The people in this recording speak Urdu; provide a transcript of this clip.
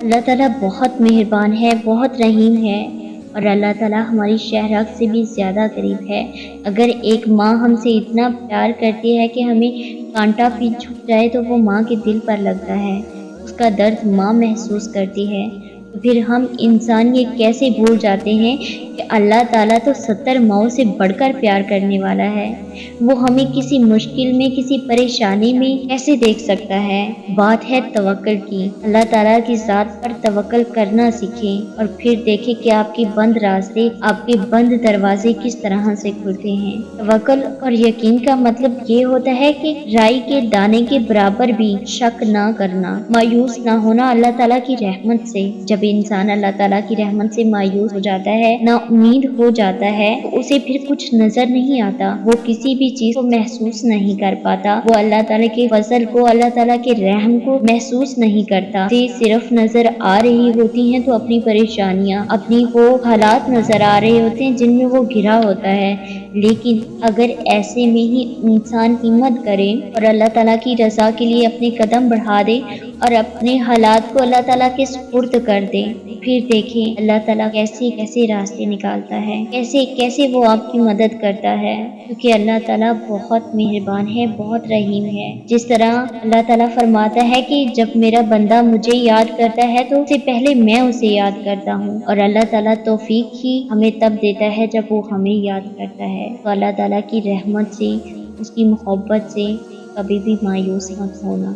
اللہ تعالیٰ بہت مہربان ہے، بہت رحیم ہے، اور اللہ تعالیٰ ہماری شہرک سے بھی زیادہ قریب ہے۔ اگر ایک ماں ہم سے اتنا پیار کرتی ہے کہ ہمیں کانٹا بھی چھپ جائے تو وہ ماں کے دل پر لگتا ہے، اس کا درد ماں محسوس کرتی ہے، تو پھر ہم انسان یہ کیسے بھول جاتے ہیں کہ اللہ تعالیٰ تو 70 ماؤں سے بڑھ کر پیار کرنے والا ہے۔ وہ ہمیں کسی مشکل میں، کسی پریشانی میں کیسے دیکھ سکتا ہے۔ بات ہے توکل کی۔ اللہ تعالیٰ کی ذات پر توکل کرنا سیکھیں اور پھر دیکھیں کہ آپ کے بند راستے، آپ کے بند دروازے کس طرح سے کھلتے ہیں۔ توکل اور یقین کا مطلب یہ ہوتا ہے کہ رائی کے دانے کے برابر بھی شک نہ کرنا، مایوس نہ ہونا اللہ تعالیٰ کی رحمت سے۔ جب انسان اللہ تعالیٰ کی رحمت سے مایوس ہو جاتا ہے، نا امید ہو جاتا ہے، تو اسے پھر کچھ نظر نہیں آتا، وہ کسی بھی چیز کو محسوس نہیں کر پاتا، وہ اللہ تعالیٰ کے فضل کو، اللہ تعالیٰ کے رحم کو محسوس نہیں کرتا۔ اسے صرف نظر آ رہی ہوتی ہیں تو اپنی پریشانیاں، اپنی وہ حالات نظر آ رہے ہوتے ہیں جن میں وہ گھرا ہوتا ہے، لیکن اگر ایسے میں ہی انسان ہمت کرے اور اللہ تعالیٰ کی رضا کے لیے اپنے قدم بڑھا دے اور اپنے حالات کو اللہ تعالیٰ کے سپرد کر دے، پھر دیکھیں اللہ تعالیٰ کیسے کیسے راستے نکالتا ہے، کیسے کیسے وہ آپ کی مدد کرتا ہے، کیونکہ اللہ تعالیٰ بہت مہربان ہے، بہت رحیم ہے۔ جس طرح اللہ تعالیٰ فرماتا ہے کہ جب میرا بندہ مجھے یاد کرتا ہے تو اس سے پہلے میں اسے یاد کرتا ہوں، اور اللہ تعالیٰ توفیق ہی ہمیں تب دیتا ہے جب وہ ہمیں یاد کرتا ہے۔ تو اللہ تعالیٰ کی رحمت سے، اس کی محبت سے کبھی بھی مایوس مت ہونا۔